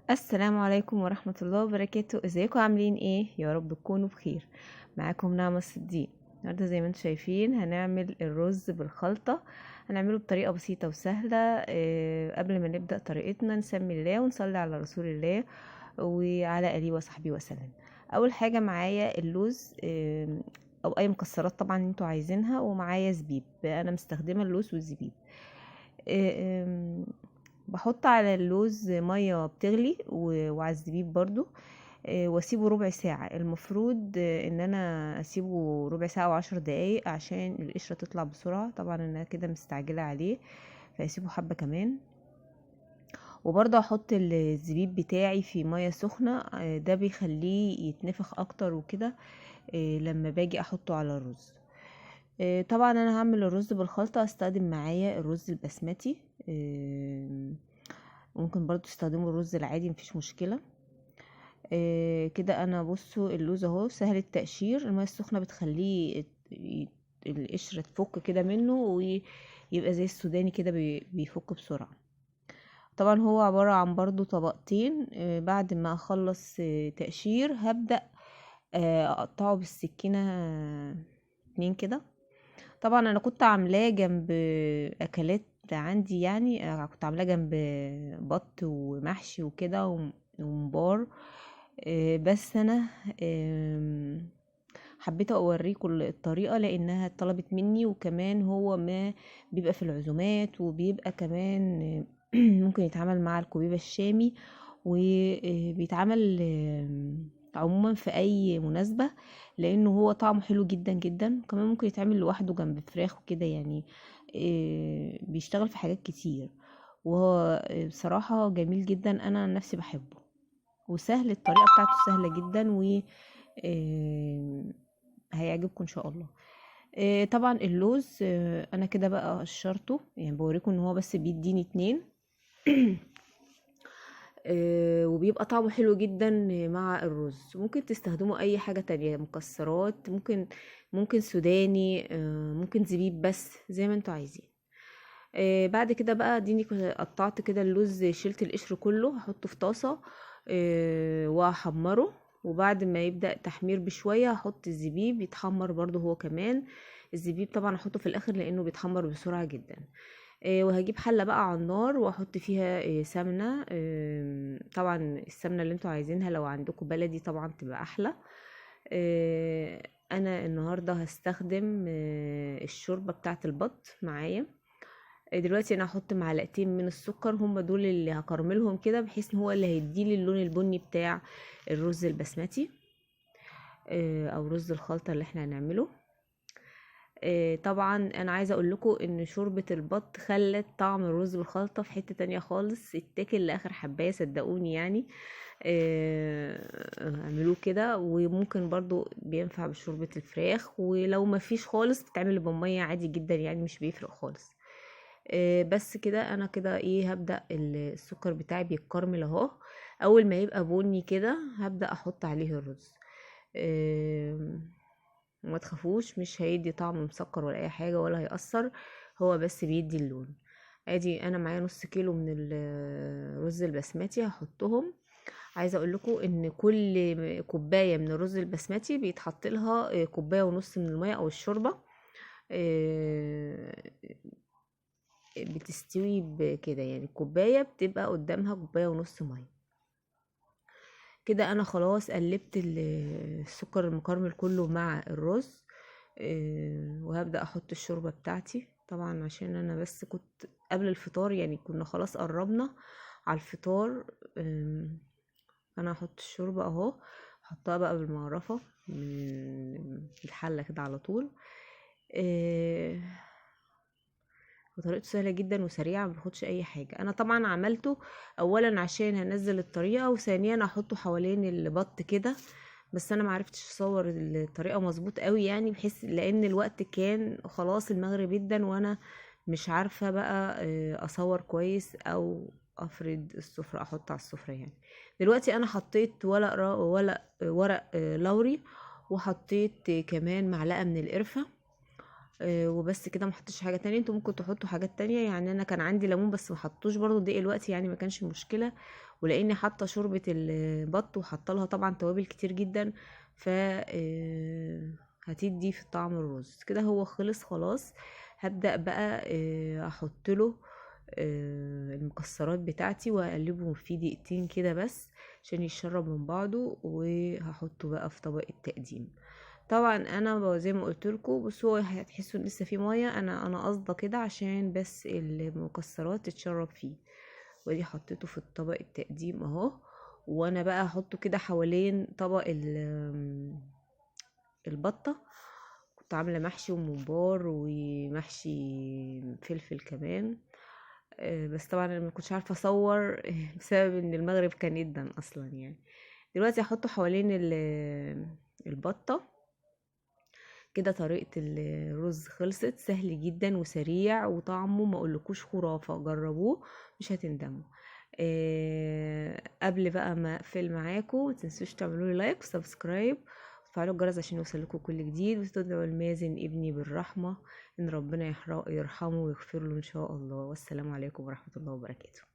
السلام عليكم ورحمة الله وبركاته. ازيكم عاملين ايه؟ يا رب تكونوا بخير. معاكم نعمة الصديق. النهارده زي ما انتم شايفين هنعمل الرز بالخلطة. هنعمله بطريقة بسيطة وسهلة. قبل ما نبدأ طريقتنا نسمي الله ونصلي على رسول الله وعلى آله وصحبه وسلم. اول حاجة معايا اللوز، او اي مكسرات طبعا انتوا عايزينها، ومعايا زبيب. انا مستخدمة اللوز والزبيب. آه، بحط على اللوز ميه بتغلي وعلى الزبيب برضو. واسيبه ربع ساعة. المفروض ان انا اسيبه ربع ساعة وعشر دقايق عشان القشرة تطلع بسرعة. طبعا انا كده مستعجلة عليه فاسيبه حبة كمان. وبرضه احط الزبيب بتاعي في مية سخنة، ده بيخليه يتنفخ اكتر وكده. لما باجي احطه على الرز. طبعا انا هعمل الرز بالخلطة، استخدم معايا الرز البسمتي. ممكن برضو تستخدموا الرز العادي، مفيش مشكلة. كده انا بصوا اللوز اهو سهل التقشير. المية السخنة بتخليه القشرة تفك كده منه ويبقى زي السوداني كده، بيفك بسرعة. طبعا هو عبارة عن برضو طبقتين. بعد ما اخلص تقشير هبدأ اقطعه بالسكينة اتنين كده. طبعا انا كنت عاملاه جنب اكلات عندي، يعني كنت عاملاه جنب بط ومحشي وكده وممبار. بس انا حبيت اوريكم الطريقه لانها طلبت مني، وكمان هو ما بيبقى في العزومات، وبيبقى كمان ممكن يتعمل مع الكوبيبه الشامي، وبيتعمل عموما في اي مناسبه، لانه هو طعمه حلو جدا جدا. كمان ممكن يتعمل لوحده جنب فراخ وكده يعني. بيشتغل في حاجات كتير، وهو بصراحة جميل جدا. انا عن نفسي بحبه وسهل. الطريقة بتاعته سهلة جدا و هيعجبكم ان شاء الله. طبعا اللوز انا كده بقى قشرته، يعني بوريكم ان هو بس بيديني اتنين. وبيبقى طعمه حلو جدا مع الرز. ممكن تستخدموا اي حاجة تانية، مكسرات، ممكن سوداني، ممكن زبيب، بس زي ما انتوا عايزين. بعد كده بقى اديني قطعت كده اللوز، شلت القشر كله، هحطه في طاسة واحمره. وبعد ما يبدأ تحمير بشوية هحط الزبيب يتحمر برضو هو كمان. الزبيب طبعا احطه في الاخر لانه بيتحمر بسرعة جدا. وهجيب حلة بقى على النار واحط فيها سمنة. طبعا السمنة اللي انتوا عايزينها، لو عندكم بلدي طبعا تبقى احلى. انا النهاردة هستخدم الشوربة بتاعة البط معايا. دلوقتي انا هحط معلقتين من السكر، هم دول اللي هكرملهم كده، بحيث ان هو اللي هيديلي اللون البني بتاع الرز البسمتي، او رز الخلطة اللي احنا هنعمله. طبعا انا عايزه اقول لكم ان شوربه البط خلت طعم الرز بالخلطه في حته تانية خالص، اتاكل لاخر حبايه صدقوني يعني. اعملوه كده. وممكن برضو بينفع بشوربه الفراخ، ولو ما فيش خالص بتعمل بميه عادي جدا، يعني مش بيفرق خالص. بس كده انا كده ايه، هبدا السكر بتاعي بيتكرمل اهو. اول ما يبقى بني كده هبدا احط عليه الرز. وما تخافوش، مش هيدي طعم مسكر ولا اي حاجه ولا هيأثر، هو بس بيدي اللون. ادي انا معايا نص كيلو من الرز البسمتي هحطهم. عايزه اقول لكم ان كل كوبايه من الرز البسمتي بيتحط لها كوبايه ونص من الميه او الشوربه. آه، بتستوي بكده، يعني الكوبايه بتبقى قدامها كوبايه ونص ميه. كده انا خلاص قلبت السكر المكرمل كله مع الرز. وهبدأ احط الشوربة بتاعتي طبعا، عشان انا بس كنت قبل الفطار، يعني كنا خلاص قربنا على الفطار. انا هحط الشوربة اهو، احطها بقى بالمعرفة من الحلة كده على طول. آه، وطريقته سهله جدا وسريعه، ما بياخدش اي حاجه. انا طبعا عملته اولا عشان هنزل الطريقه، وثانيا احطه حوالين البط كده. بس انا معرفتش اصور الطريقه مظبوط قوي، يعني بحيث لان الوقت كان خلاص المغرب جدا، وانا مش عارفه بقى اصور كويس او افرد السفره، احط على السفره يعني. دلوقتي انا حطيت ورق لوري، وحطيت كمان معلقه من القرفه. وبس كده، ما حطيتش حاجه تانية. انتوا ممكن تحطوا حاجات تانية، يعني انا كان عندي ليمون بس ما حطوش برضو دقيق الوقت، يعني ما كانش مشكله. ولاني حاطه شوربه البط وحاطه لها طبعا توابل كتير جدا، ف هتدي في طعم الرز كده. هو خلص خلاص. هبدأ بقى احط له المكسرات بتاعتي واقلبهم فيه دقيقتين كده بس عشان يشرب من بعضه، وهحطه بقى في طبق التقديم. طبعا انا زي ما قلت لكم، بس هو هتحسوا ان لسه فيه ميه، انا قصده كده عشان بس المكسرات تتشرب فيه. ودي حطيته في الطبق التقديم اهو. وانا بقى هحطه كده حوالين طبق البطه. كنت عامله محشي وممبار ومحشي فلفل كمان. بس طبعا انا ما كنتش عارفه اصور بسبب ان المغرب كان جدا اصلا يعني. دلوقتي هحطه حوالين البطه كده. طريقة الرز خلصت، سهل جدا وسريع وطعمه ما اقولكوش خرافة، جربوه مش هتندموا. قبل بقى ما اقفل معاكم، متنسوش تعملوا لي لايك وسبسكرايب وتفعلوا الجرس عشان يوصلكوا كل جديد، وتدعوا المازن ابني بالرحمة ان ربنا يرحمه ويغفر له ان شاء الله. والسلام عليكم ورحمة الله وبركاته.